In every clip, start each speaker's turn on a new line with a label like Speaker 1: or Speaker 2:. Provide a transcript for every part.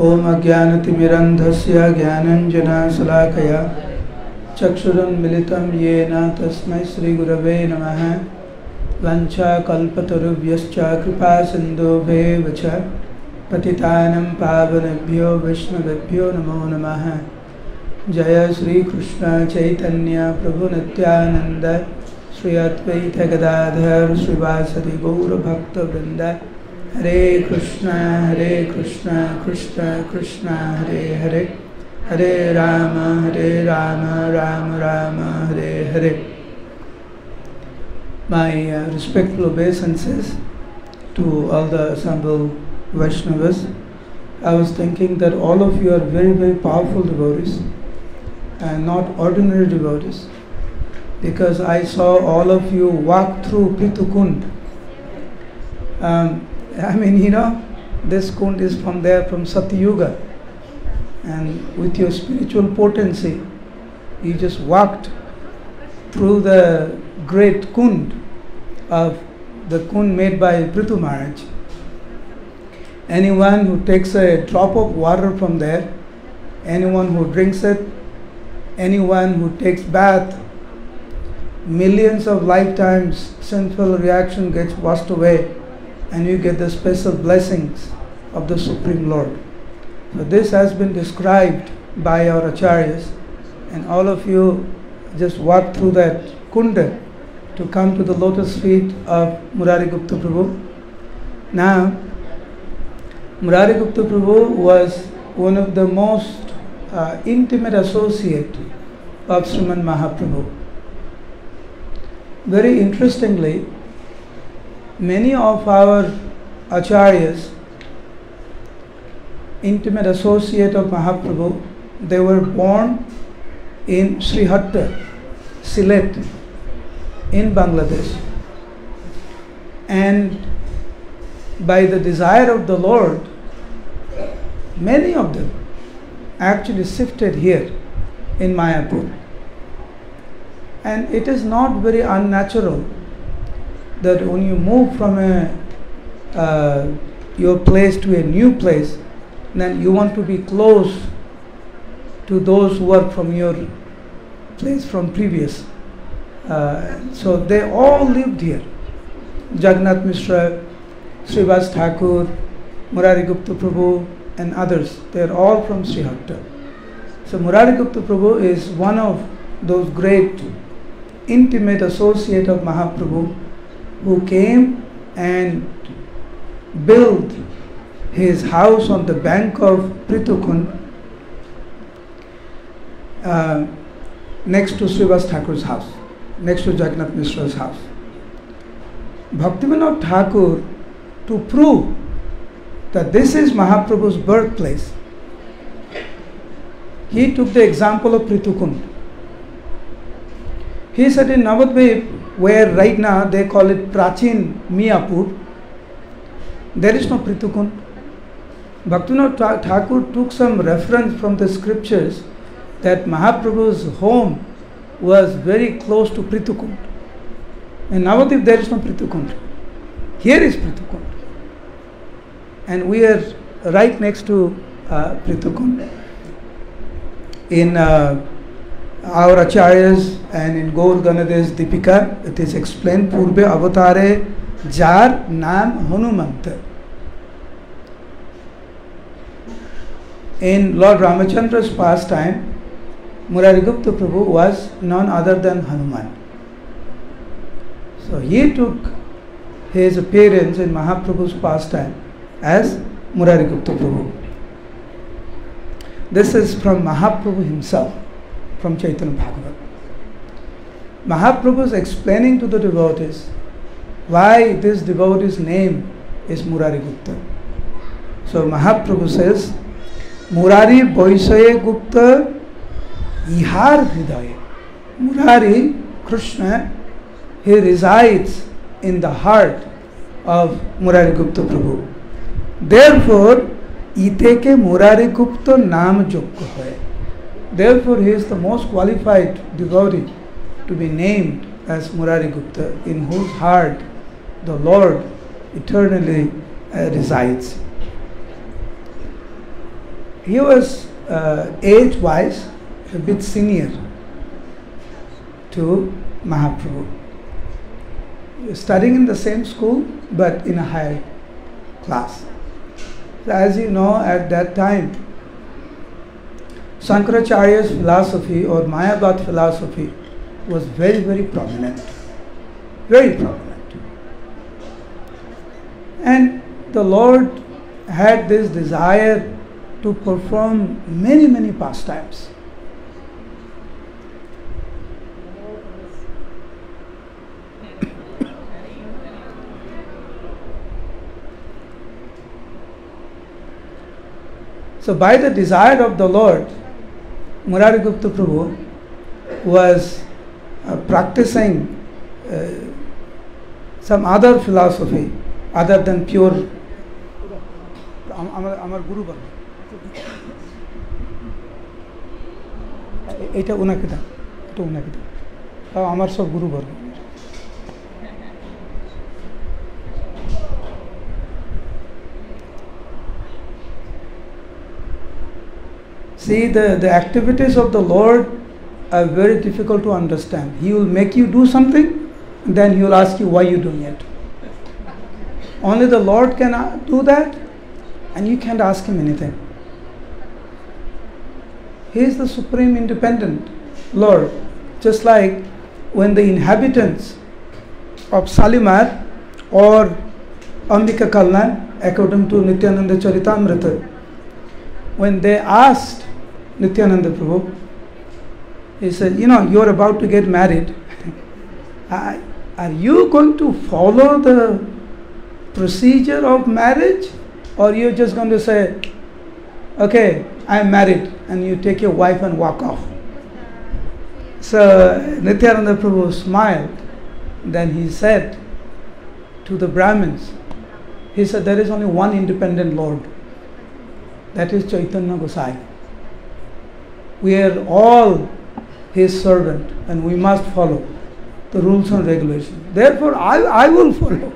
Speaker 1: ओम अज्ञानतिमिरन्धस्य ज्ञानञ्जनशलाकया चक्षुरुन्मिलितं येन तस्मै श्रीगुरवे नमः। वञ्चाकल्पतरुभ्यश्च कृपासिन्धुभ्येव च पतितानं पावनेभ्यो वैष्णवेभ्यो नमो नमः। जय श्री कृष्ण चैतन्य प्रभु नित्यानंद श्री अद्वैत गदाधर श्रीवासदि गौरभक्तवृंद। हरे कृष्ण कृष्ण कृष्ण हरे हरे, हरे Ram Ram Ram Hare Hare. My respectful obeisances to all the assembled Vaishnavas. I was thinking that all of you are very, very powerful devotees and not ordinary devotees, because I saw all of you walk through Prithu Kund. This Kund is from Satyuga, and with your spiritual potency, you just walked through the great Kund of the Kund made by Prithu Maharaj. Anyone who takes a drop of water from there, anyone who drinks it, anyone who takes bath, millions of lifetimes sinful reaction gets washed away, and you get the special blessings of the Supreme Lord. So this has been described by our acharyas, and all of you just walk through that kunda to come to the lotus feet of Murari Gupta Prabhu. Now, Murari Gupta Prabhu was one of the most intimate associate of Sriman Mahaprabhu. Very interestingly, many of our acharyas, intimate associate of Mahaprabhu, they were born in Srihatta, Sylhet, in Bangladesh. And by the desire of the Lord, many of them actually shifted here in Mayapur. And it is not very unnatural that when you move from your place to a new place, then you want to be close to those who are from your place from previous. So they all lived here. Jagannath Mishra, Srivas Thakur, Murari Gupta Prabhu, and others. They are all from Srihatta. So Murari Gupta Prabhu is one of those great intimate associate of Mahaprabhu who came and built his house on the bank of Prithu Kund next to Srivas Thakur's house, next to Jagannath Mishra's house. Bhaktivinoda Thakur, to prove that this is Mahaprabhu's birthplace, he took the example of Prithu Kund. He said in Navadvip, where right now they call it Prachin Miyapur, there is no Prithu Kund. Bhaktivinoda Thakur took some reference from the scriptures that Mahaprabhu's home was very close to Prithu Kund. In Navadvip there is no Prithu Kund. Here is Prithu Kund. And we are right next to Prithu Kund. In our acharyas and in Gaur Ganadesh Dipika, it is explained, Purbe Avatare Jar Nam Hanumanta. In Lord Ramachandra's pastime, Murari Gupta Prabhu was none other than Hanuman. So he took his appearance in Mahaprabhu's pastime as Murari Gupta Prabhu. This is from Mahaprabhu himself, from Chaitanya Bhagavat. Mahaprabhu is explaining to the devotees why this devotee's name is Murari Gupta. So Mahaprabhu says, Murari Boisaye Gupta Ihar Hridaye. Murari, Krishna, he resides in the heart of Murari Gupta Prabhu. Therefore, ite ke Murari Gupta naam jogya hai. Therefore, he is the most qualified devotee to be named as Murari Gupta, in whose heart the Lord eternally resides. he was age-wise a bit senior to Mahaprabhu. Studying in the same school, but in a higher class. So as you know, at that time, Shankaracharya's philosophy or Mayavad philosophy was very, very prominent. Very prominent. And the Lord had this desire to perform many, many pastimes. So by the desire of the Lord, Murarigupta Prabhu was practicing some other philosophy other than pure. Amar Guru Baba. Eta unake da. Eta unake da. Amar sab Guru Baba. See, the activities of the Lord are very difficult to understand. He will make you do something, and then He will ask you why you are doing it. Only the Lord can do that, and you can't ask Him anything. He is the supreme independent Lord. Just like when the inhabitants of Salimar or Ambika Kalnan, according to Nityananda Charitamrita, when they asked Nityananda Prabhu, he said, you're about to get married. Are you going to follow the procedure of marriage, or you're just going to say, okay, I'm married, and you take your wife and walk off? So Nityananda Prabhu smiled. Then he said to the Brahmins, he said, there is only one independent Lord. That is Chaitanya Gosai. We are all His servant, and we must follow the rules and regulations. Therefore, I will follow.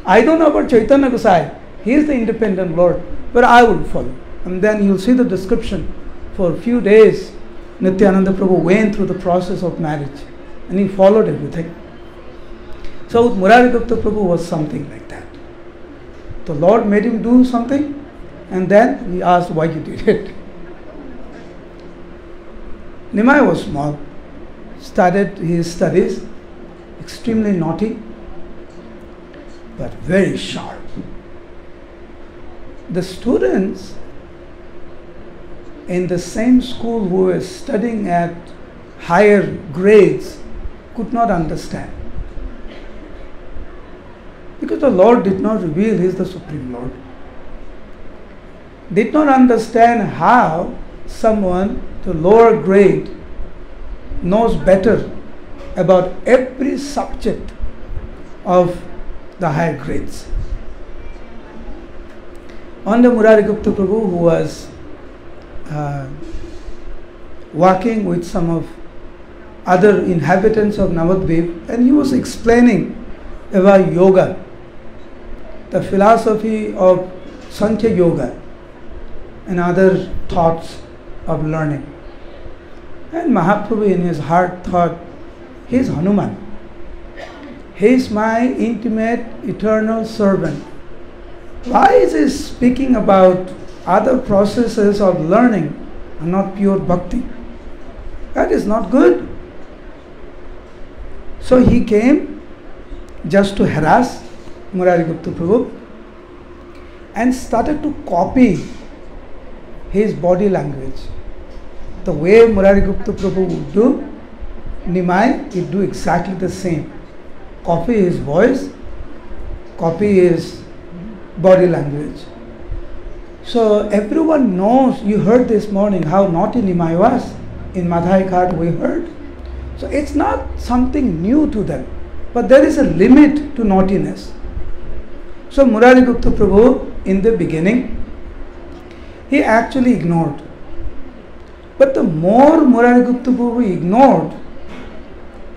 Speaker 1: I don't know about Chaitanya Gosai. He is the independent Lord, but I will follow. And then you'll see the description. For a few days, Nityananda Prabhu went through the process of marriage, and he followed everything. So Murarigupta Prabhu was something like that. The Lord made him do something, and then he asked why he did it. Nimai was small, started his studies, extremely naughty, but very sharp. The students in the same school who were studying at higher grades could not understand. Because the Lord did not reveal He is the Supreme Lord. Did not understand how someone to lower grade knows better about every subject of the higher grades. On the Murarigupta Prabhu, who was working with some of other inhabitants of Navadvip, and he was explaining about yoga, the philosophy of Sankhya Yoga and other thoughts of learning. And Mahaprabhu in his heart thought, he is Hanuman. He is my intimate, eternal servant. Why is he speaking about other processes of learning and not pure bhakti? That is not good. So he came just to harass Murarigupta Prabhu and started to copy his body language. The way Murarigupta Prabhu would do, Nimai would do exactly the same. Copy his voice, copy his body language. So everyone knows, you heard this morning how naughty Nimai was. In Madhai Ghat we heard. So it's not something new to them, but there is a limit to naughtiness. So Murarigupta Prabhu in the beginning, he actually ignored. But the more Murarigupta Prabhu ignored,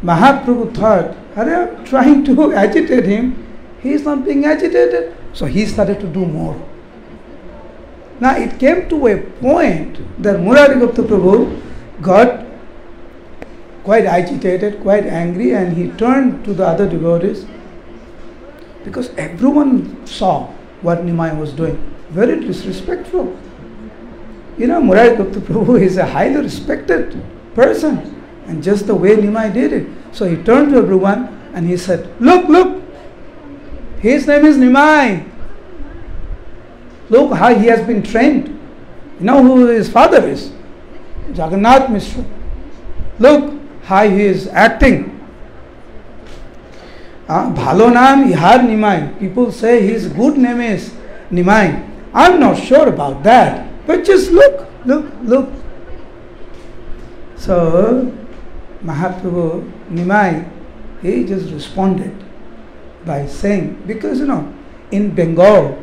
Speaker 1: Mahaprabhu thought, I'm trying to agitate him, he is not being agitated. So he started to do more. Now it came to a point that Murari Gupta Prabhu got quite agitated, quite angry, and he turned to the other devotees because everyone saw what Nimai was doing. Very disrespectful. You know, Murari Gupta Prabhu is a highly respected person, and just the way Nimai did it. So he turned to everyone and he said, look, look, his name is Nimai. Look how he has been trained. You know who his father is? Jagannath Mishra. Look how he is acting. Bhalo naam ihar Nimai. People say his good name is Nimai. I'm not sure about that. But just look, look, look. So Mahaprabhu, Nimai, he just responded by saying, because in Bengal,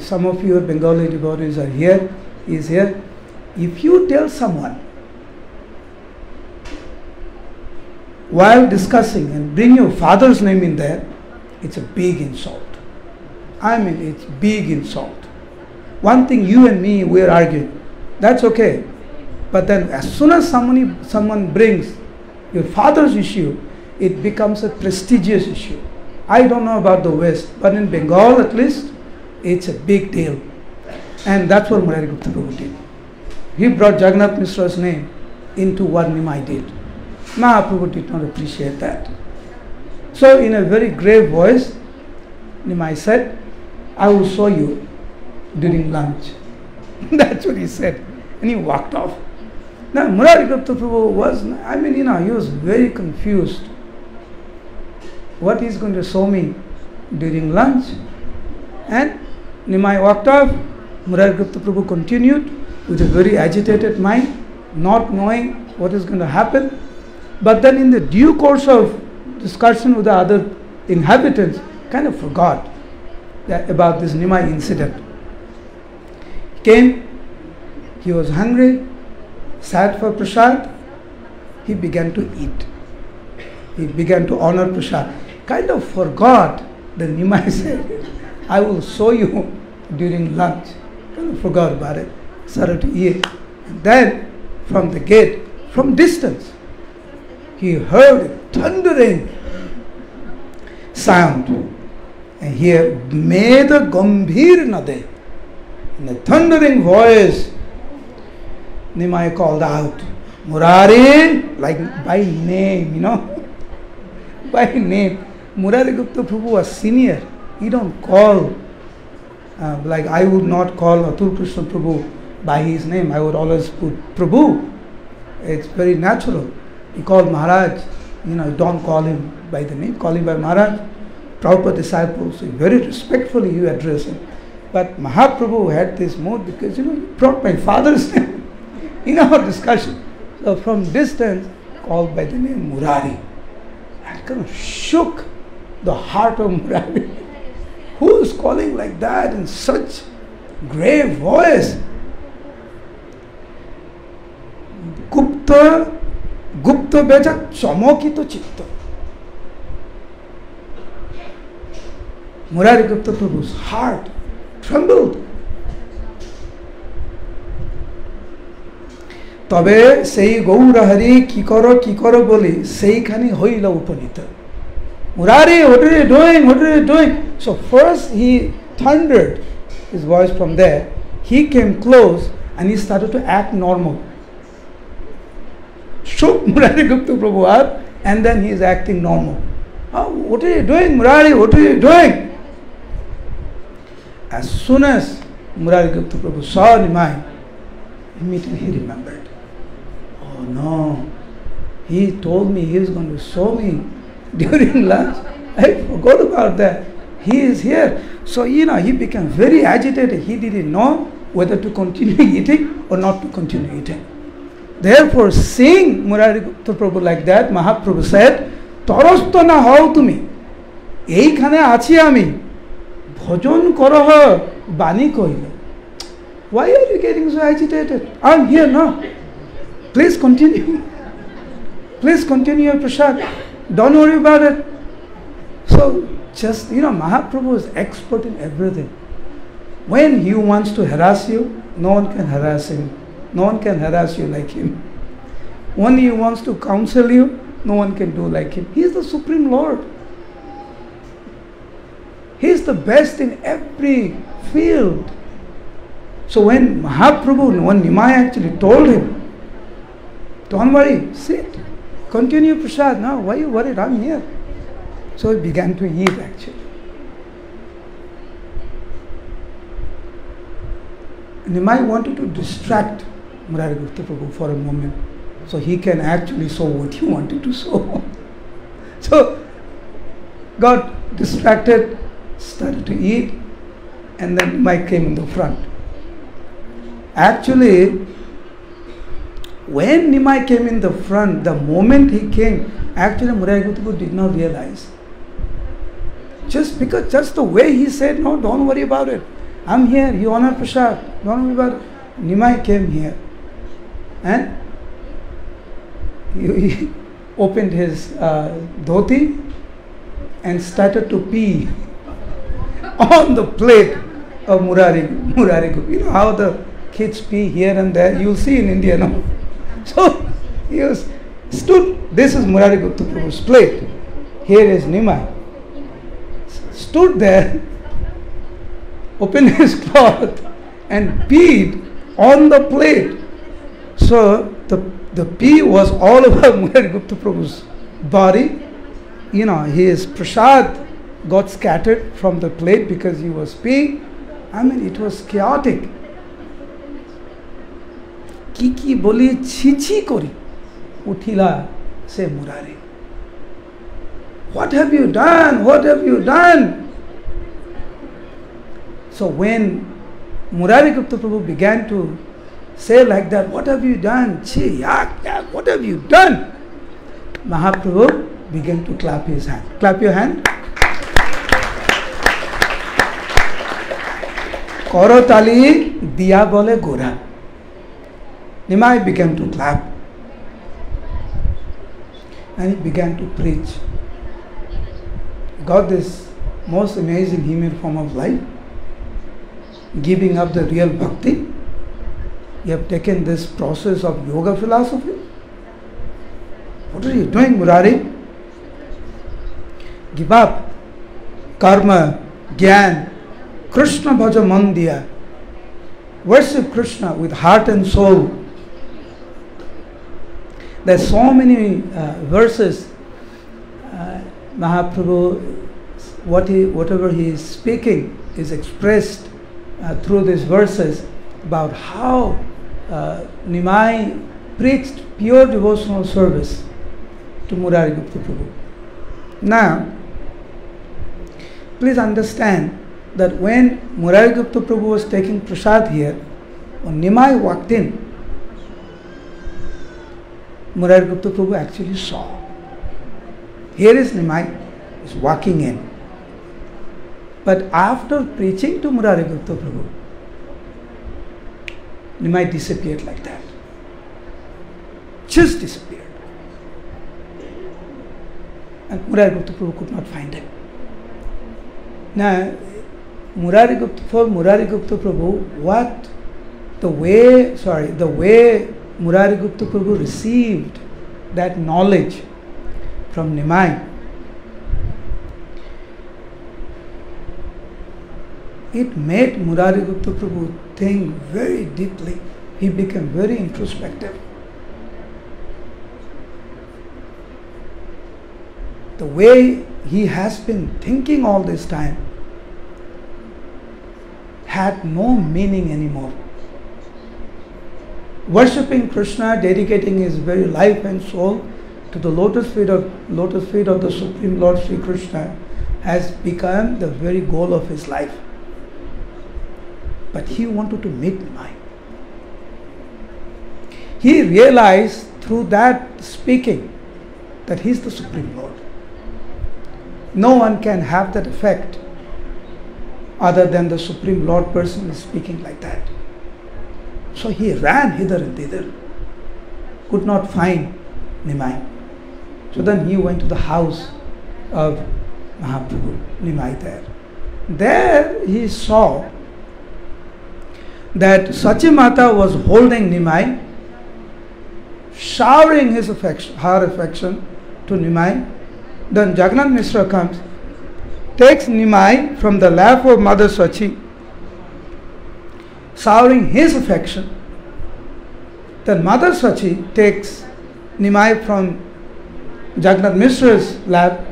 Speaker 1: some of your Bengali devotees are here, is here. If you tell someone while discussing and bring your father's name in there, it's a big insult. I mean, it's big insult. One thing, you and me, we're arguing. That's okay. But then as soon as someone brings your father's issue, it becomes a prestigious issue. I don't know about the West, but in Bengal at least, it's a big deal. And that's what Murari Gupta Prabhu did. He brought Jagannath Mishra's name into what Nimai did. Mahaprabhu did not appreciate that. So in a very grave voice, Nimai said, I will show you during lunch. That's what he said. And he walked off. Now Murari Gupta Prabhu was, he was very confused. What he's going to show me during lunch? And Nimai walked off. Murari Gupta Prabhu continued with a very agitated mind, not knowing what is going to happen. But then in the due course of discussion with the other inhabitants, kind of forgot about this Nimai incident. Came, he was hungry, sat for prasad, he began to eat. He began to honor prasad. Kind of forgot that Nimai said, I will show you during lunch. Kind of forgot about it. Started to eat. And then from the gate, from distance, he heard a thundering sound. And here, Meda Gambhir Nade. In a thundering voice, Nimai called out, Murari, like by name, by name. Murari Gupta Prabhu was senior. He don't call, like I would not call Atul Krishna Prabhu by his name. I would always put Prabhu. It's very natural. He called Maharaj, don't call him by the name, call him by Maharaj. Prabhupada disciples, very respectfully you address him. But Mahaprabhu had this mood because, he brought my father's name in our discussion. So from distance, called by the name Murari. And kind of shook the heart of Murari. Who is calling like that in such grave voice? Gupta beja chamokito chitta. Murari Gupta Prabhu's heart trembled. তবে সেই গৌরহরি কি করো বলি সেইখানে হইল উপনীত. Murari, what are you doing? What are you doing? So first he thundered his voice from there. He came close and he started to act normal. Shook Murari Gupta Prabhu up and then he is acting normal. Oh, what are you doing, Murari? What are you doing? As soon as Murari Gupta Prabhu saw Nimai, immediately he remembered. Oh no, he told me he is going to show me during lunch. I forgot about that. He is here. So, he became very agitated. He didn't know whether to continue eating or not to continue eating. Therefore, seeing Murari Gupta Prabhu like that, Mahaprabhu said, Torosto na hao tumi. Eikhane achi ami. Bhojon koroho bani koilo. Why are you getting so agitated? I'm here now. Please continue. Please continue your prasad. Don't worry about it. So, just, Mahaprabhu is expert in everything. When he wants to harass you, no one can harass him. No one can harass you like him. When he wants to counsel you, no one can do like him. He is the Supreme Lord. He is the best in every field. So when Mahaprabhu, when Nimai actually told him, don't worry, sit, continue prasad. Now, why are you worried? I'm here. So he began to eat actually. Nimai wanted to distract Murari Gupta Prabhu for a moment so he can actually sow what he wanted to sow. So got distracted, started to eat, and then Nimai came in the front. Actually, when Nimai came in the front, the moment he came, actually Murari Gupta Prabhu did not realize. Just the way he said, no, don't worry about it. I'm here, you honor prasad. Don't worry about it. Nimai came here and he opened his dhoti and started to pee on the plate of Murari Gupta. You know how the kids pee here and there? You'll see in India now. So he stood, this is Murari Gupta Prabhu's plate. Here is Nimai. Stood there, opened his cloth and peed on the plate. So the pee was all over Murari Gupta Prabhu's body. You know, his prasad got scattered from the plate because he was peeing. I mean, it was chaotic. Kiki boli chichi kori uthila se Murari. What have you done? What have you done? So when Murari Gupta Prabhu began to say like that, what have you done? Chi, yak, what have you done? Mahaprabhu began to clap his hand. Clap your hand. Koro tali diya bole gora. Nimai began to clap. And he began to preach. He got this most amazing human form of life. Giving up the real bhakti. You have taken this process of yoga philosophy. What are you doing, Murari? Give up karma, gyan, Krishna bhaja mandiya. Worship Krishna with heart and soul. There's so many verses. Mahaprabhu, whatever he is speaking is expressed through these verses about how Nimai preached pure devotional service to Murari Gupta Prabhu. Now, please understand that when Murari Gupta Prabhu was taking prasad here, when Nimai walked in, Murari Gupta Prabhu actually saw. Here is Nimai, is walking in. But after preaching to Murari Gupta Prabhu, Nimai disappeared like that. Just disappeared. And Murari Gupta Prabhu could not find him. Now, Murari Gupta Prabhu, the way Murari Gupta Prabhu received that knowledge from Nimai, it made Murari Gupta Prabhu think very deeply. He became very introspective. The way he has been thinking all this time had no meaning anymore. Worshipping Krishna, dedicating his very life and soul to the lotus feet of the Supreme Lord Sri Krishna has become the very goal of his life. But he wanted to meet Nimai. He realized through that speaking that he is the Supreme Lord. No one can have that effect other than the Supreme Lord personally speaking like that. So he ran hither and thither, could not find Nimai. So then he went to the house of Mahaprabhu, Nimai there. There he saw that Sachimata was holding Nimai, showering her affection to Nimai. Then Jagannath Mishra comes, takes Nimai from the lap of Mother Sachi, showering his affection. Then Mother Sachi takes Nimai from Jagannath Mishra's lap,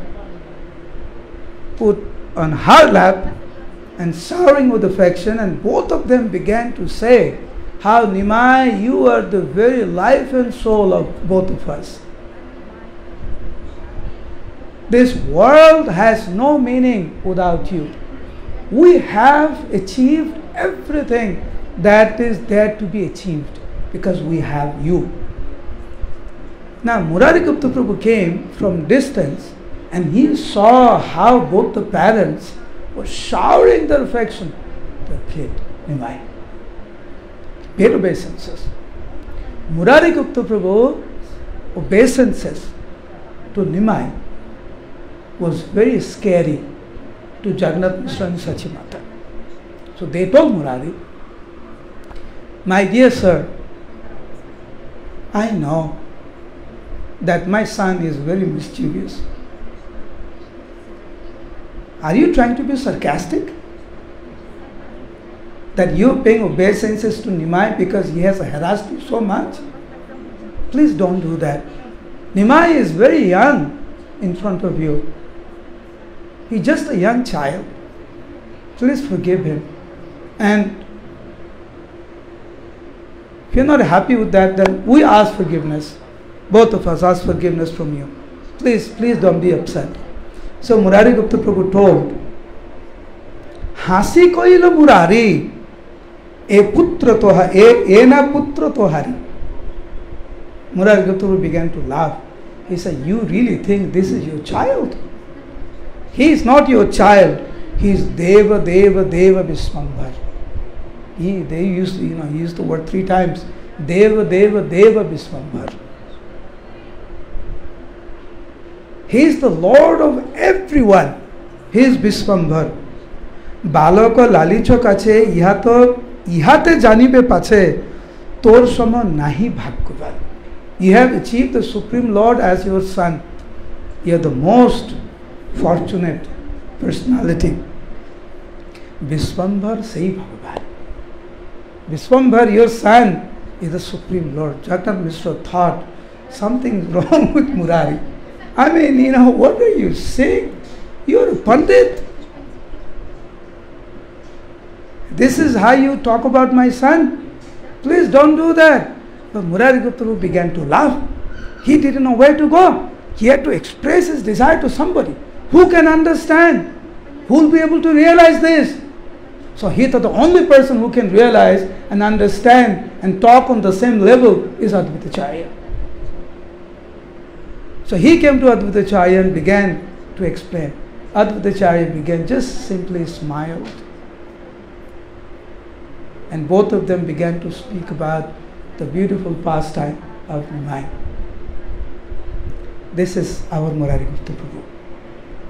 Speaker 1: put on her lap, and showering with affection, and both of them began to say, how Nimai, you are the very life and soul of both of us. This world has no meaning without you. We have achieved everything that is there to be achieved because we have you. Now Murari Gupta Prabhu came from distance and he saw how both the parents were showering their affection to their kid, Nimai. Paid obeisances. Murari Gupta Prabhu obeisances to Nimai was very scary to Jagannath Mishra and Sachimata. So they told Murari, my dear sir, I know that my son is very mischievous. Are you trying to be sarcastic? That you are paying obeisances to Nimai because he has harassed you so much? Please don't do that. Nimai is very young in front of you. He's just a young child. Please forgive him. And if you're not happy with that, then we ask forgiveness. Both of us ask forgiveness from you. Please don't be upset. So Murari Gupta Prabhu told, Hasi koila Murari, e putra toha, e na putra tohari. Murari Gupta Prabhu began to laugh. He said, you really think this is your child? He is not your child. He is Deva, Deva, Deva Visvambhar. He used the word 3 times. Deva, Deva, Deva Visvambhar. He is the Lord of everyone. He is Visvambhar. Baloko lalicho kache ihate janibe pache tor sama nahi bhagyavan. You have achieved the Supreme Lord as your son. You are the most fortunate personality. Visvambhar sei Bhagavan. Visvambhar, your son, is the Supreme Lord. Jagannath Mishra thought something is wrong with Murari. I mean, what are you saying? You're a Pandit. This is how you talk about my son? Please don't do that. But Murari Gupta began to laugh. He didn't know where to go. He had to express his desire to somebody. Who can understand? Who will be able to realize this? So he thought the only person who can realize and understand and talk on the same level is Advaitacharya. So he came to Advaitacharya and began to explain. Advaitacharya began, just simply smiled. And both of them began to speak about the beautiful pastime of Nimai. This is our Murari Gupta Prabhu,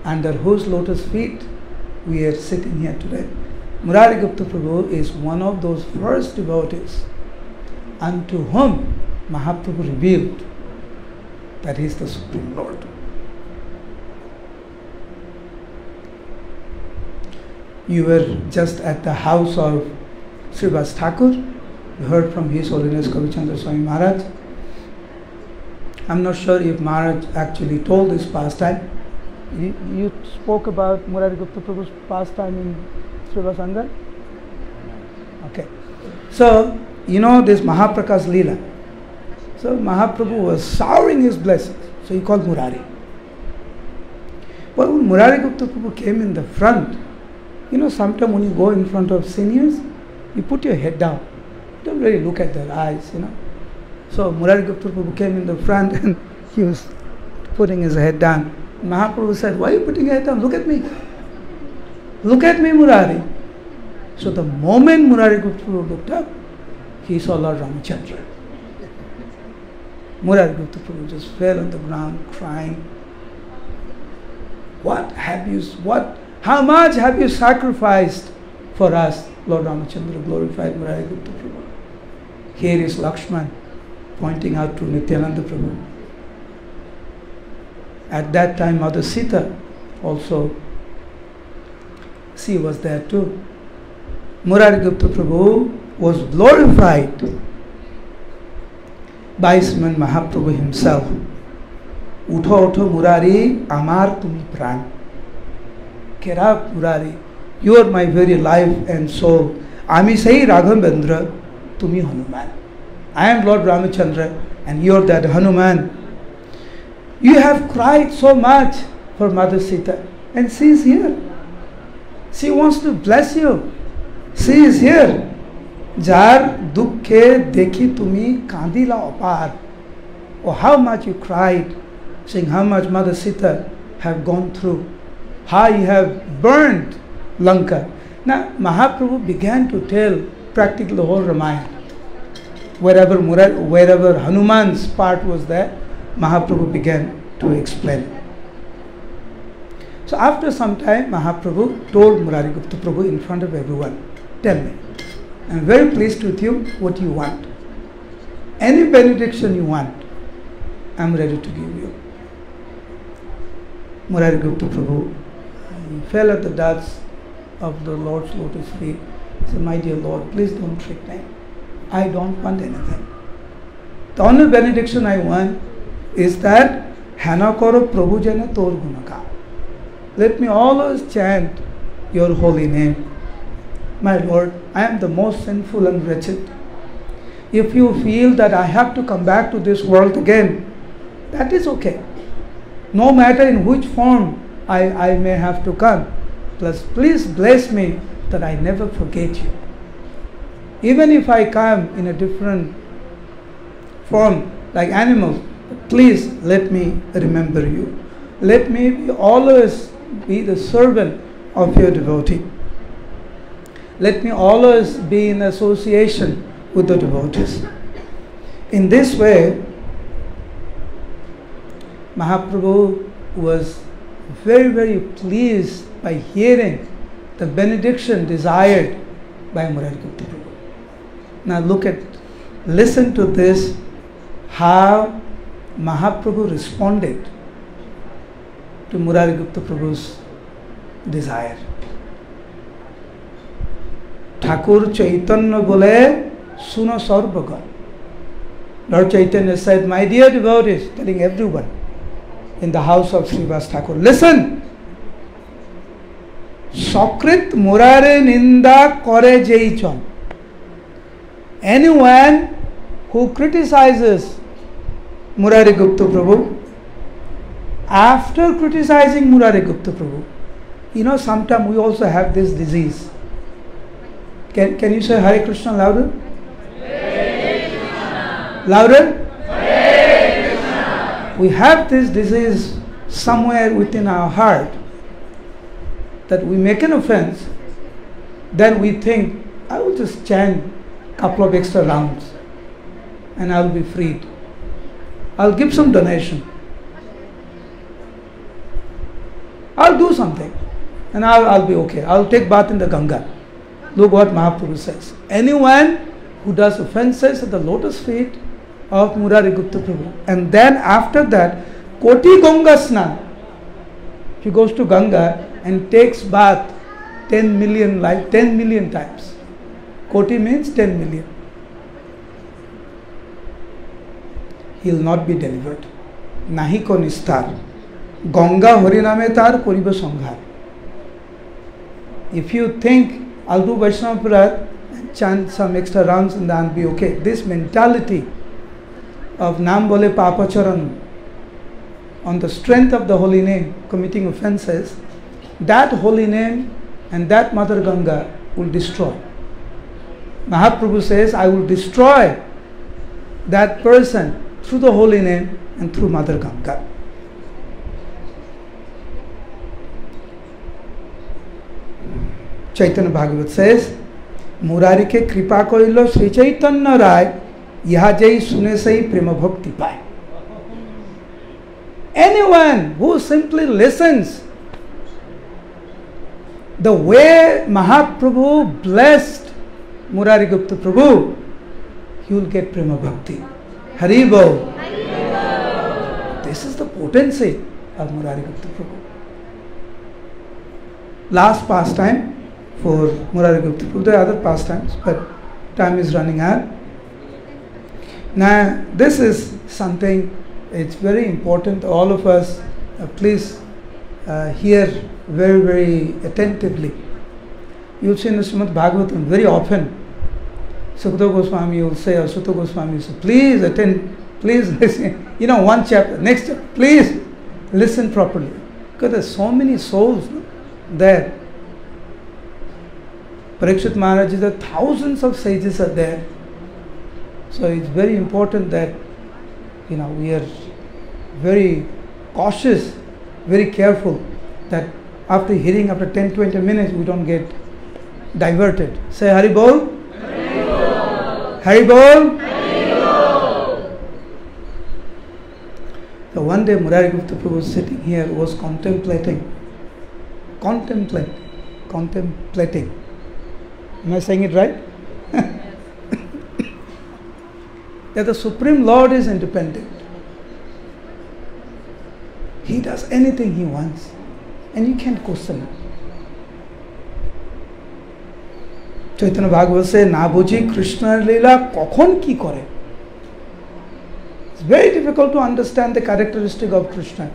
Speaker 1: under whose lotus feet we are sitting here today. Murari Gupta Prabhu is one of those first devotees unto whom Mahaprabhu revealed that he is the Supreme Lord. You were just at the house of Srivas Thakur. You heard from His Holiness Kavichandra Swami Maharaj. I'm not sure if Maharaj actually told this pastime. You spoke about Murari Gupta Prabhu's pastime in Srivas Angan? Okay. So, this Mahaprakash Leela. So Mahaprabhu was showering his blessings. So he called Murari. But when Murari Gupta Prabhu came in the front, sometimes when you go in front of seniors, you put your head down. You don't really look at their eyes, So Murari Gupta Prabhu came in the front and he was putting his head down. Mahaprabhu said, why are you putting your head down? Look at me. Look at me, Murari. So the moment Murari Gupta Prabhu looked up, he saw Lord Ramachandra. Murari Gupta Prabhu just fell on the ground crying. How much have you sacrificed for us? Lord Ramachandra glorified Murari Gupta Prabhu. Here is Lakshman pointing out to Nityananda Prabhu. At that time, Mother Sita also, she was there too. Murari Gupta Prabhu was glorified by Sriman Mahaprabhu himself. Utho utho Murari, amar tumi pran. Get up, Murari. You are my very life and soul. Ami sai Raghavendra, tumi Hanuman. I am Lord Ramachandra and you are that Hanuman. You have cried so much for Mother Sita and she is here. She wants to bless you. She is here. Jar dukhe dekhi tumi kandila apar. Oh, how much you cried, saying how much Mother Sita have gone through, how you have burned Lanka. Now Mahaprabhu began to tell practically the whole Ramayana. Wherever Hanuman's part was there, Mahaprabhu began to explain. So after some time, Mahaprabhu told Murari Gupta Prabhu in front of everyone, tell me, I am very pleased with you, what you want. Any benediction you want, I am ready to give you. Murari Gupta Prabhu fell at the dust of the Lord's lotus feet. He said, my dear Lord, please don't trick me. I don't want anything. The only benediction I want is that Hana koro Prabhu jana tor gunaka. Let me always chant your holy name. My Lord, I am the most sinful and wretched. If you feel that I have to come back to this world again, that is okay. No matter in which form I may have to come. Plus, please bless me that I never forget you. Even if I come in a different form, like animals, please let me remember you. Let me always be the servant of your devotee. Let me always be in association with the devotees. In this way, Mahaprabhu was very, very pleased by hearing the benediction desired by Murari Gupta Prabhu. Now listen to this, how Mahaprabhu responded to Murari Gupta Prabhu's desire. Thakur Chaitanya bole suno sarvagan. Lord Chaitanya said, my dear devotees, telling everyone in the house of Srivas Thakur, listen. Sakrit murare ninda kore jeichon. Anyone who criticizes Murari Gupta Prabhu, after criticizing Murari Gupta Prabhu, you know, sometimes we also have this disease. Can you say Hare Krishna louder? Hare Krishna. Louder? Hare Krishna. We have this disease somewhere within our heart that we make an offense, then we think, I will just chant a couple of extra rounds and I will be freed. I'll give some donation. I'll do something and I'll be okay. I'll take bath in the Ganga. Look what Mahaprabhu says. Anyone who does offenses at the lotus feet of Murari Gupta Prabhu, and then after that, Koti Ganga Snan, he goes to Ganga and takes bath 10 million times. Koti means 10 million. He will not be delivered. Nahi ko nistar. Ganga Hariname tar koriba sanghar. If you think I'll do Vaishnava Parat and chant some extra rounds and then be okay, this mentality of Nam Bole Papacharan, on the strength of the holy name, committing offenses, that holy name and that Mother Ganga will destroy. Mahaprabhu says, I will destroy that person through the holy name and through Mother Ganga. Chaitanya Bhagavat says, Murari ke kripa koilo Sri Chaitanya Rai, yaha jai sune sai prema bhakti pai. Anyone who simply listens the way Mahaprabhu blessed Murari Gupta Prabhu, he will get Prema Bhakti. Hari Bol. This is the potency of Murari Gupta Prabhu. Last pastime for Murari Gupta Prabhu. There are other pastimes, but time is running out. Now, this is something, it's very important. All of us, please hear very, very attentively. You'll see in the Srimad Bhagavatam very often, Sukadeva Goswami will say, or Sutta Goswami will say, please attend, please listen. One chapter, next chapter, please listen properly. Because there's so many souls there. Parikshit Maharaj, there are thousands of sages are there. So it's very important that, we are very cautious, very careful that after hearing, after 10-20 minutes, we don't get diverted. Say Hari Bol. Hari Bol. Hari Bol. Hari Bol. So one day Murari Gupta Prabhu was sitting here, was contemplating. Am I saying it right? That the Supreme Lord is independent. He does anything he wants, and you can't question it. Chaitanya Bhagavad says, "Na buji Krishna Leela kokhon ki kore." It's very difficult to understand the characteristic of Krishna.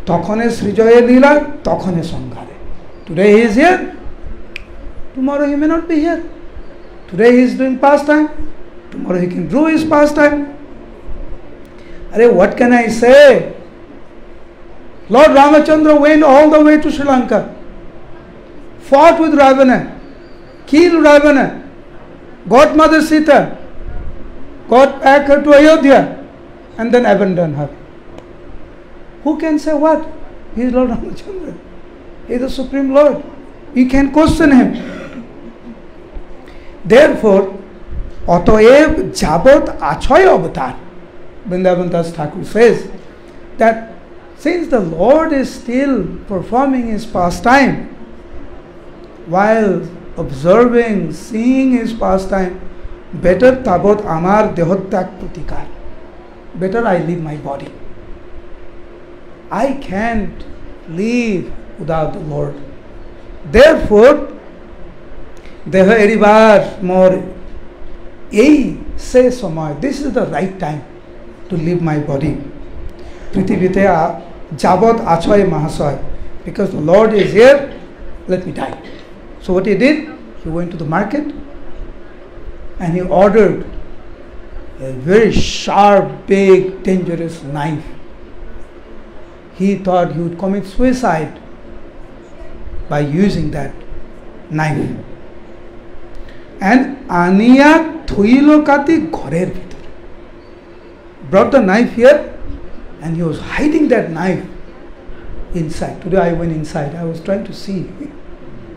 Speaker 1: Tokhone Srijoye Leela, tokhone Sanghare. Today he is here, tomorrow he may not be here. Today he is doing pastime, tomorrow he can do his pastime. What can I say? Lord Ramachandra went all the way to Sri Lanka, fought with Ravana, killed Ravana, got Mother Sita, got back her to Ayodhya, and then abandoned her. Who can say what? He is Lord Ramachandra. He is the Supreme Lord. You can question him. Therefore, Otoev Jabot Achoy Avatar, Vrindavan Das Thakur says that since the Lord is still performing his pastime, while observing, seeing his pastime, better Tabot Amar Dehotyak Pratikar. Better I leave my body. I can't live without the Lord. Therefore, Deha Eribar more Ei say Samay. This is the right time to leave my body. Prithivite Jabot Achoy Mahasoy. Because the Lord is here, let me die. So what he did, he went to the market and he ordered a very sharp, big, dangerous knife. He thought he would commit suicide by using that knife. And Aniya Thuilokati Ghorer Bhitor. Brought the knife here and he was hiding that knife inside. Today I went inside. I was trying to see.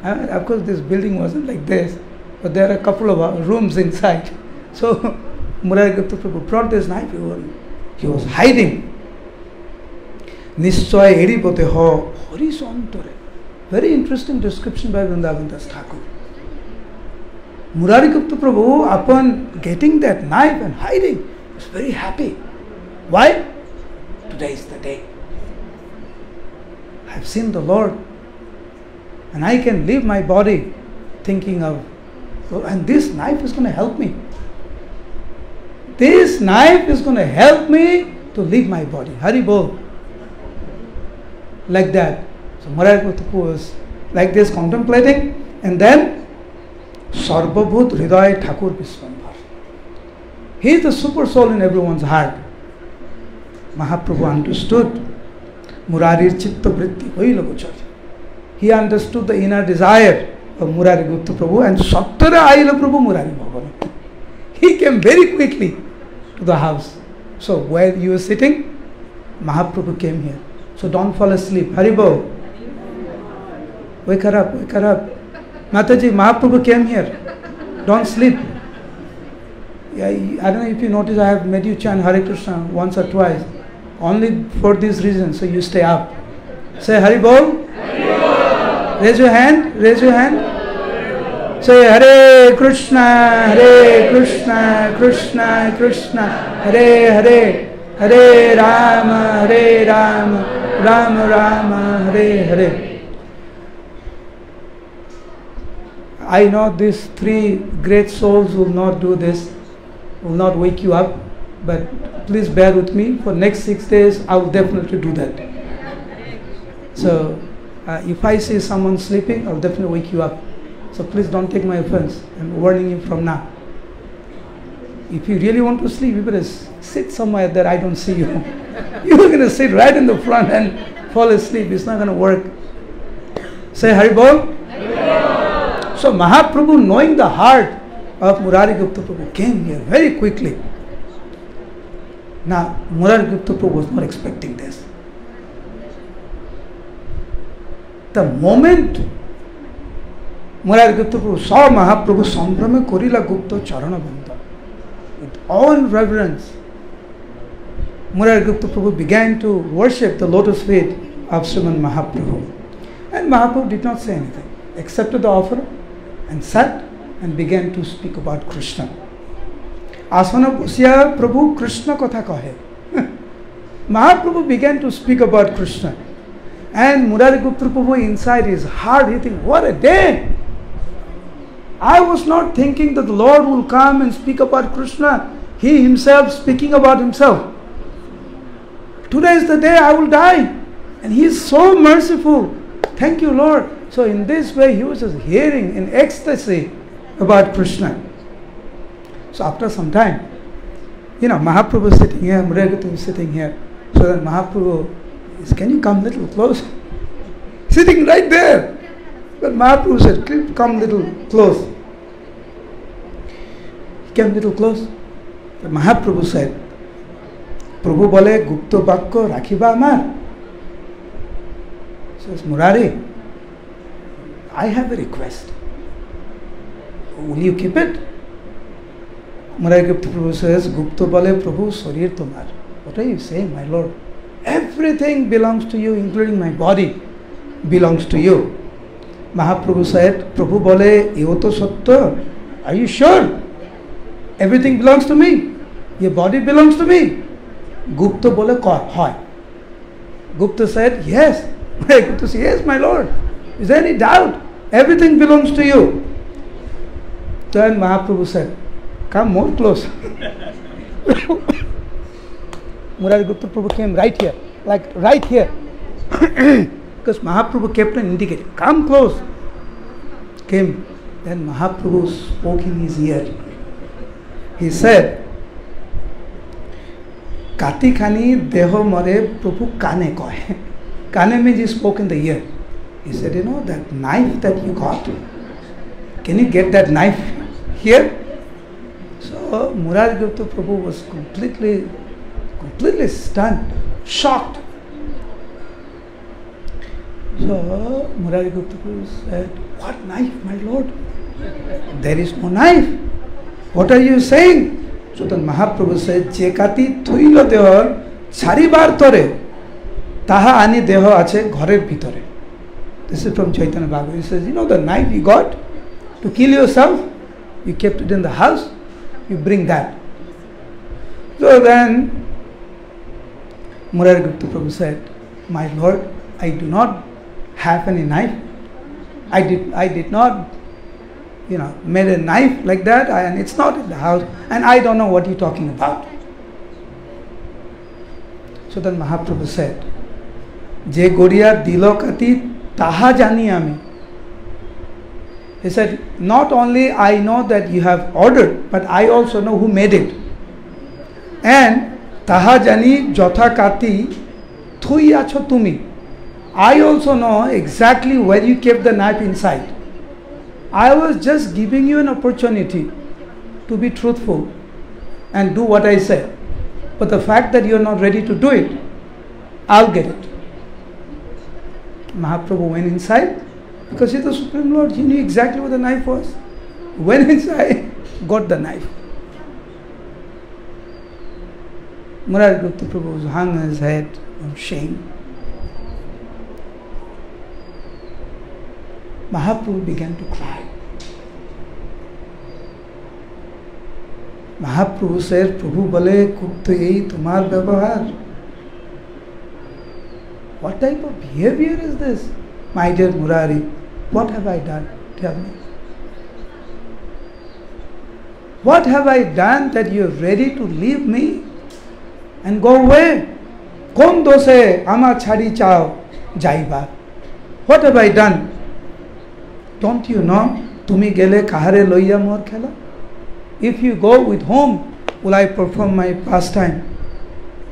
Speaker 1: Of course this building wasn't like this, but there are a couple of rooms inside. So Murari Gupta Prabhu brought this knife. He was hiding. Nishchoy Eripote ho horizontore. Very interesting description by Vrindavan Das Thakur. Murari Gupta Prabhu, upon getting that knife and hiding, was very happy. Why? Today is the day. I have seen the Lord and I can leave my body thinking of, and this knife is going to help me. This knife is going to help me to leave my body. Hari Bol. Like that. So Murari Gupta Prabhu was like this contemplating, and then Sarvabhut Hriday Thakur Vishwambar. He is the super soul in everyone's heart. Mahaprabhu understood Murarir Chitta Vritti Vailagocharya. He understood the inner desire of Murari Gupta Prabhu, and Sattara Aila Prabhu Murari Bhavana. He came very quickly to the house. So where you were sitting, Mahaprabhu came here. So don't fall asleep. Haribol. Wake her up, wake her up. Mataji, Mahaprabhu came here. Don't sleep. Yeah, I don't know if you notice, I have made you chant Hare Krishna once or twice. Only for this reason, so you stay up. Say Haribol. Haribol. Raise your hand. Raise your hand. Say Hare Krishna, Krishna Krishna, Hare Hare, Hare Rama, Rama Rama, Hare Hare. I know these three great souls will not do this, will not wake you up, but please bear with me. For next 6 days, I will definitely do that. So, if I see someone sleeping, I'll definitely wake you up. So please don't take my offense. I'm warning you from now. If you really want to sleep, you better sit somewhere that I don't see you. You're going to sit right in the front and fall asleep. It's not going to work. Say Haribol. So Mahaprabhu, knowing the heart of Murari Gupta Prabhu, came here very quickly. Now, Murari Gupta Prabhu was not expecting this. The moment Murari Gupta Prabhu saw Mahaprabhu, Sambrame Korila Gupta Charana Bandha. With all reverence, Murari Gupta Prabhu began to worship the lotus feet of Sriman Mahaprabhu. And Mahaprabhu did not say anything, accepted the offer and sat and began to speak about Krishna. Asana Pusya Prabhu Krishna Katha Kahe. Mahaprabhu began to speak about Krishna. And Murari Gupta Prabhu inside his heart, he thinks, what a day! I was not thinking that the Lord will come and speak about Krishna. He himself speaking about himself. Today is the day I will die. And he is so merciful. Thank you, Lord. So in this way, he was just hearing in ecstasy about Krishna. So after some time, Mahaprabhu is sitting here, Murari Gupta is sitting here. So then Mahaprabhu is, can you come a little close? Sitting right there. But Mahaprabhu said, come a little close. He came a little close. But Mahaprabhu said, Prabhu bole Gupta Bakko Rakhiba Amar. He says, Murari, I have a request. Will you keep it? Murari Gupta Prabhu says, Gupta bole Prabhu Sarir Tomar. What are you saying, my Lord? Everything belongs to you, including my body belongs to you. Mahaprabhu said, Prabhu bole, Yoto Sattva. Are you sure? Everything belongs to me. Your body belongs to me. Gupta bole hoy. Gupta said, yes. Gupta said, yes, my Lord. Is there any doubt? Everything belongs to you. Then Mahaprabhu said, come more close. Murari Gupta Prabhu came right here, like right here. Because Mahaprabhu kept on indicating, come close. Came. Then Mahaprabhu spoke in his ear. He said, Kati khani deho mare Prabhu kane kohe. Kane means he spoke in the ear. He said, that knife that you got, can you get that knife here? So Murari Gupta Prabhu was completely stunned, shocked. So Murari Gupta Prabhu said, what knife, my Lord? There is no knife. What are you saying? So then Mahaprabhu said, Jekati thuilo dehor charibar tore, taha ani deho ache ghorer bhitore. This is from Chaitanya Bhagavad. He says, the knife you got to kill yourself, you kept it in the house, you bring that. So then Murari Gupta Prabhu said, my Lord, I do not have any knife. I did not, made a knife like that, and it's not in the house, and I don't know what you're talking about. So then Mahaprabhu said, Je Goriya Dilokati Taha Jani Ami. He said, not only I know that you have ordered, but I also know who made it. And Taha Jani Jotha Kati Thui Acho Tumi. I also know exactly where you kept the knife inside. I was just giving you an opportunity to be truthful and do what I said. But the fact that you are not ready to do it, I'll get it. Mahaprabhu went inside because he's the Supreme Lord. He knew exactly what the knife was. Went inside, got the knife. Murari Gupta Prabhu hung his head in shame. Mahaprabhu began to cry. Mahaprabhu said, Prabhu bole kub to yehi tumhar vyavahar. What type of behavior is this? My dear Murari, what have I done? Tell me. What have I done that you are ready to leave me and go away? Kon dose ama chhadi chao jaiba. What have I done? Don't you know? Tumi gele kahare loiya mor khela? If you go, with whom will I perform my pastime?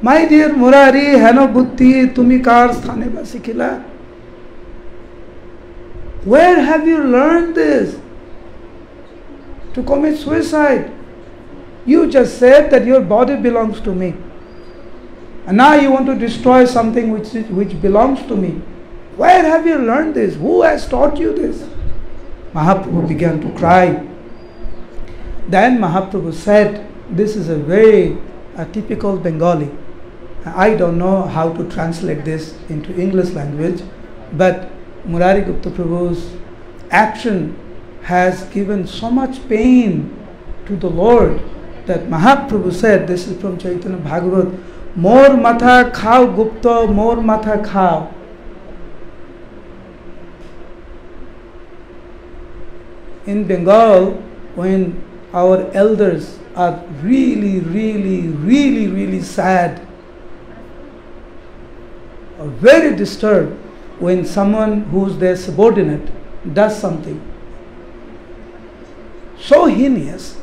Speaker 1: My dear Murari, hano buddhi, tumi kar sthane basi khila. Where have you learned this? To commit suicide. You just said that your body belongs to me. And now you want to destroy something which belongs to me. Where have you learned this? Who has taught you this? Mahaprabhu began to cry. Then Mahaprabhu said, this is a very typical Bengali. I don't know how to translate this into English language, but Murari Gupta Prabhu's action has given so much pain to the Lord that Mahaprabhu said, this is from Chaitanya Bhagavat, Mor matha khao Gupta, mor matha khao. In Bengal, when our elders are really sad or very disturbed when someone who's their subordinate does something so heinous,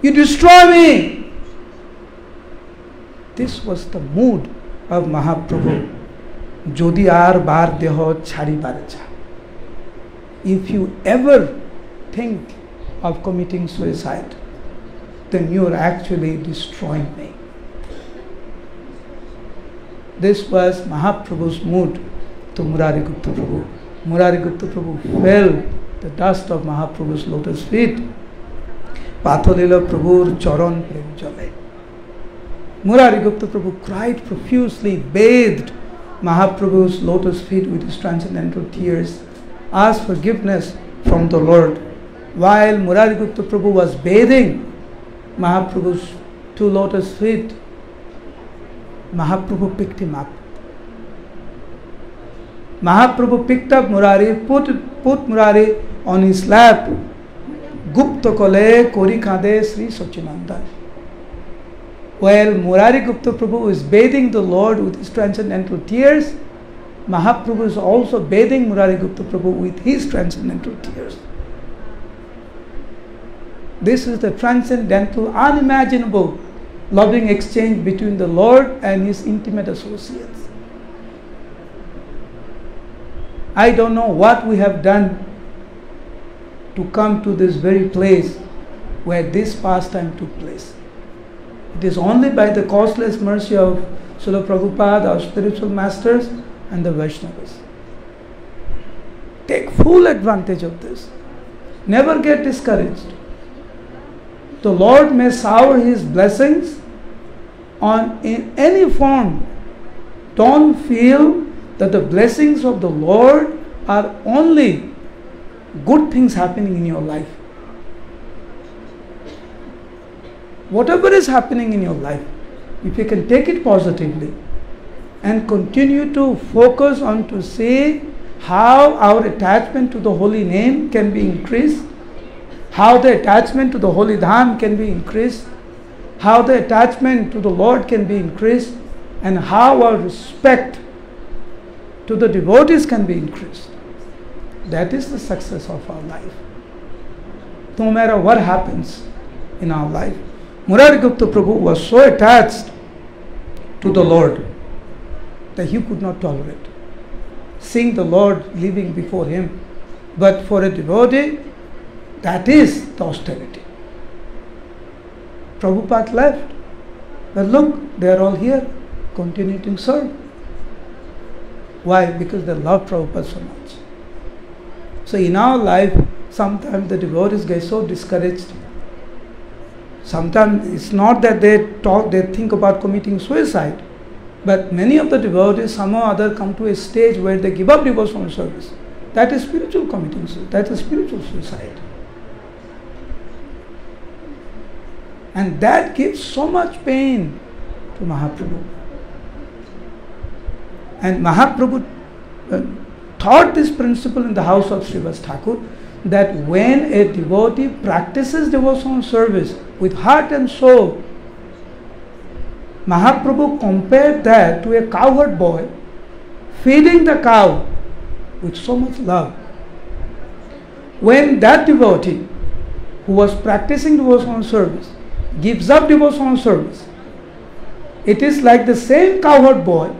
Speaker 1: you destroy me. This was the mood of Mahaprabhu. Jodi ar bar deho chhadi barecha. If you ever think of committing suicide, then you are actually destroying me. This was Mahaprabhu's mood to Murari Gupta Prabhu. Murari Gupta Prabhu fell the dust of Mahaprabhu's lotus feet. Patholila Prabhur charan prem jale. Murari Gupta Prabhu cried profusely, bathed Mahaprabhu's lotus feet with his transcendental tears, asked forgiveness from the Lord. While Murari Gupta Prabhu was bathing Mahaprabhu's two lotus feet, Mahaprabhu picked him up. Mahaprabhu picked up Murari, put Murari on his lap. Gupta kole kori khade Sri Sachinandan. While Murari Gupta Prabhu is bathing the Lord with his transcendental tears, Mahaprabhu is also bathing Murari Gupta Prabhu with his transcendental tears. This is the transcendental, unimaginable, loving exchange between the Lord and his intimate associates. I don't know what we have done to come to this very place where this pastime took place. It is only by the causeless mercy of Srila Prabhupada, our spiritual masters, and the Vaishnavas. Take full advantage of this. Never get discouraged. The Lord may shower His blessings in any form. Don't feel that the blessings of the Lord are only good things happening in your life. Whatever is happening in your life, if you can take it positively and continue to focus on to see how our attachment to the holy name can be increased, how the attachment to the holy dham can be increased, how the attachment to the Lord can be increased, and how our respect to the devotees can be increased. That is the success of our life. No matter what happens in our life. Murari Gupta Prabhu was so attached to the Lord that he could not tolerate seeing the Lord living before him. But for a devotee, that is the austerity. Prabhupada left. But look, they are all here, continuing to serve. Why? Because they love Prabhupada so much. So in our life, sometimes the devotees get so discouraged. Sometimes it's not that they think about committing suicide. But many of the devotees somehow or other come to a stage where they give up devotional service. That is spiritual committing suicide. That is spiritual suicide. And that gives so much pain to Mahaprabhu. And Mahaprabhu taught this principle in the house of Srivas Thakur, that when a devotee practices devotional service with heart and soul, Mahaprabhu compared that to a cowherd boy feeding the cow with so much love. When that devotee who was practicing devotional service gives up devotional service, it is like the same cowherd boy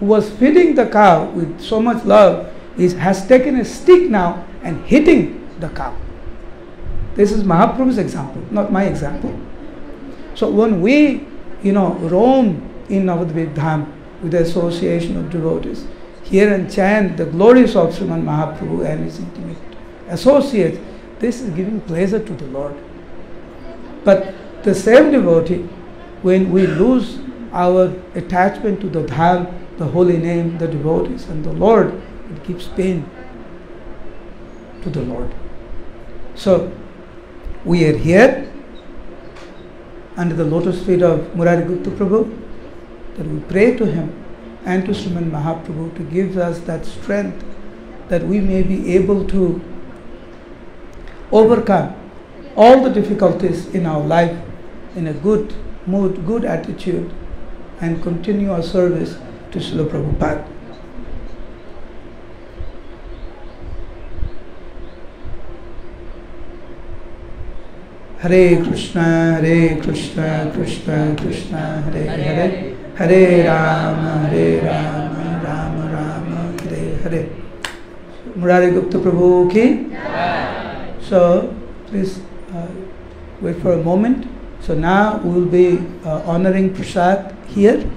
Speaker 1: who was feeding the cow with so much love has taken a stick now and hitting the cow. This is Mahaprabhu's example, not my example. So when we, roam in Navadvip Dham with the association of devotees, hear and chant the glories of Sriman Mahaprabhu and his intimate associates, this is giving pleasure to the Lord. But the same devotee, when we lose our attachment to the Dham, the holy name, the devotees and the Lord, it gives pain to the Lord. So we are here under the lotus feet of Murari Gupta Prabhu, that we pray to him and to Sriman Mahaprabhu to give us that strength that we may be able to overcome all the difficulties in our life in a good mood, good attitude, and continue our service to Srila Prabhupada. Hare Krishna, Krishna Krishna, Hare Hare, Hare Rama, Rama Rama, Hare Hare. Murari Gupta Prabhu ki. So please wait for a moment. So now we will be honoring Prasad here.